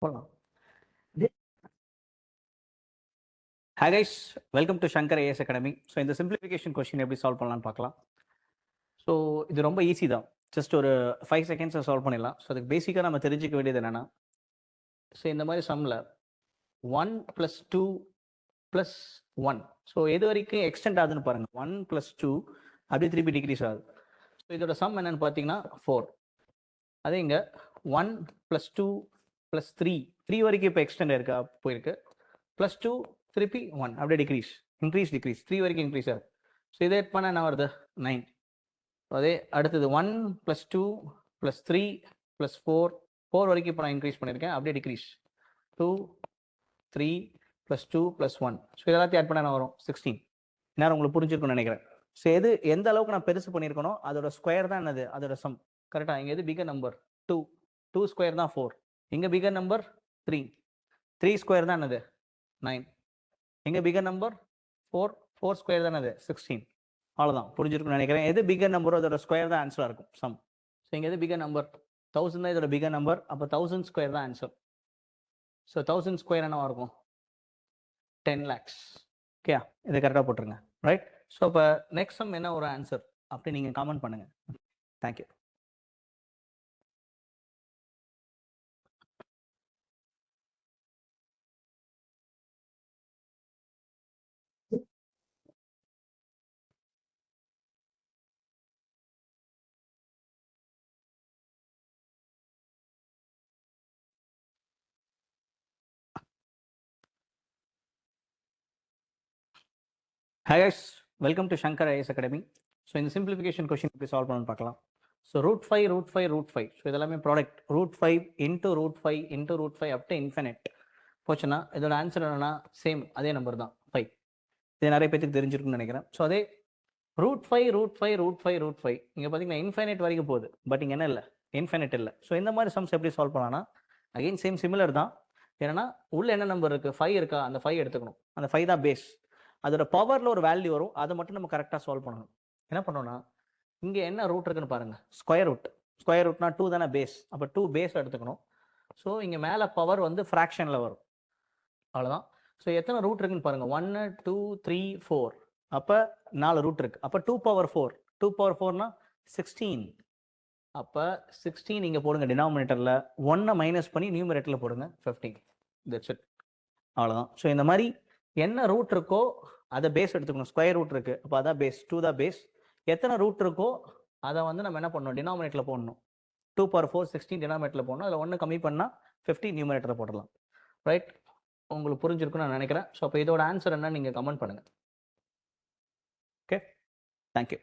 போலாம். Hi guys, welcome to Shankar AS Academy. So இந்த simplification question எப்படி solve பண்ணலாம்னு பார்க்கலாம். ஸோ இது ரொம்ப ஈஸி தான். ஜஸ்ட் ஒரு 5 செகண்ட்ஸில் சால்வ் பண்ணிடலாம். ஸோ அதுக்கு பேசிக்காக நம்ம தெரிஞ்சிக்க வேண்டியது என்னென்னா, ஸோ இந்த மாதிரி சம்மில் 1 + 2 + 1. ஸோ எது வரைக்கும் எக்ஸ்டெண்ட் ஆகுதுன்னு பாருங்கள். 1 + 2 அப்படியே திருப்பி டிக்ரீஸ் ஆகுது. ஸோ இதோட சம் என்னென்னு பார்த்தீங்கன்னா 4. அதே இங்கே 1 + 2 + 3 வரைக்கும் இப்போ எக்ஸ்டெண்ட் இருக்கா போயிருக்கு. +2 திருப்பி 1 அப்படியே டிக்ரீஸ், டிக்ரீஸ் 3 வரைக்கும் இன்க்ரீஸ் ஆகுது. ஸோ இதை எட் பண்ணால் என்ன வருது? 9. அதே அடுத்தது 1 + 2 + 3 + 4 வரைக்கும் இப்போ நான் இன்க்ரீஸ் பண்ணியிருக்கேன், அப்படியே டிக்ரீஸ் 2 3 + 2 + 1. ஸோ இதெல்லாத்தையும் ஆட் பண்ண என்ன வரும்? 16. நேரம் உங்களுக்கு புரிஞ்சிருக்கும்னு நினைக்கிறேன். ஸோ எந்த அளவுக்கு நான் பெருசு பண்ணியிருக்கணும் அதோட ஸ்கொயர் தான் என்னது? அதோட சம். கரெக்டாக? இங்கே எது பிகர் நம்பர்? 2 ஸ்கொயர் தான் 4. இங்கே பிகர் நம்பர் 3 ஸ்கொயர் தான் என்னது? 9. இங்கே பிகர் நம்பர் 4 ஸ்கொயர் தான் அது 16. அவ்வளோதான், புரிஞ்சிருக்குன்னு நினைக்கிறேன். எது பிகர் நம்பரோ அதோட ஸ்கொயர் தான் ஆன்சராக இருக்கும் சம். ஸோ இங்கே எது பிகர் நம்பர்? 1000 தான் இதோட பிகர் நம்பர். அப்போ 1000 ஸ்கொயர் தான் ஆன்சர். ஸோ 1000 ஸ்கொயர் என்னவா இருக்கும்? 10 lakhs. ஓகே, இதை கரெக்டாக போட்டுருங்க. ரைட். ஸோ அப்போ நெக்ஸ்ட் சம் என்ன ஒரு ஆன்சர் அப்படி நீங்கள் காமெண்ட் பண்ணுங்கள். Thank you. Hi guys, welcome to Shankar AS Academy. So இந்த சிம்பிளிஃபிகேஷன் கொஸ்டின் எப்படி சால்வ் பண்ணணும்னு பார்க்கலாம். ஸோ √5 ஸோ இதெல்லாமே ப்ராடக்ட். √5 × √5 × √5 அப் டு இன்ஃபினிட் போச்சுன்னா இதோட ஆன்சர் என்னன்னா சேம் அதே நம்பர் தான் 5. இது நிறைய பேருக்கு தெரிஞ்சிருக்குன்னு நினைக்கிறேன். ஸோ அதே √5 இங்கே பார்த்தீங்கன்னா இன்ஃபைனைட் வரைக்கும் போகுது. பட் இங்கே என்ன இல்லை? இன்ஃபைனைட் இல்லை. ஸோ இந்த மாதிரி சம்ஸ் எப்படி சால்வ் பண்ணலாம்னா அகைன் சேம் சிமிலர் தான். ஏன்னா உள்ள என்ன நம்பர் இருக்குது? 5 இருக்கா? அந்த 5 எடுத்துக்கணும். அந்த 5 தான் பேஸ். அதோட பவரில் ஒரு வேல்யூ வரும், அதை மட்டும் நம்ம கரெக்டாக சால்வ் பண்ணணும். என்ன பண்ணோம்னா இங்கே என்ன ரூட் இருக்குன்னு பாருங்கள். ஸ்கொயர் ரூட்னா 2 தானே பேஸ். அப்போ 2 பேஸ் எடுத்துக்கணும். ஸோ இங்கே மேலே பவர் வந்து ஃப்ராக்ஷனில் வரும். அவ்வளோதான். ஸோ எத்தனை ரூட் இருக்குன்னு பாருங்கள். 1 2 3 4. அப்போ 4 ரூட் இருக்குது. அப்போ 2 பவர் 4 16. அப்போ 16 இங்கே போடுங்க டினாமினேட்டரில். 1 மைனஸ் பண்ணி நியூமரேட்டரில் போடுங்க 15. That's it. அவ்வளோதான். ஸோ இந்த மாதிரி என்ன ரூட் இருக்கோ அதை பேஸ் எடுத்துக்கணும். ஸ்கொயர் ரூட் இருக்கு, அப்போ அதான் பேஸ். 2 தான் பேஸ். எத்தனை ரூட் இருக்கோ அதை வந்து நம்ம என்ன பண்ணணும்? டினாமினேட்டரில் போடணும். 2 × 4 16 டினாமினேட்டரில் போடணும். அதில் 1 கம்மி பண்ணால் 15 நியூமரேட்டரில் போடலாம். ரைட். உங்களுக்கு புரிஞ்சிருக்குன்னு நான் நினைக்கிறேன். ஸோ அப்போ இதோட ஆன்சர் என்ன நீங்கள் கமெண்ட் பண்ணுங்கள். Okay, thank you.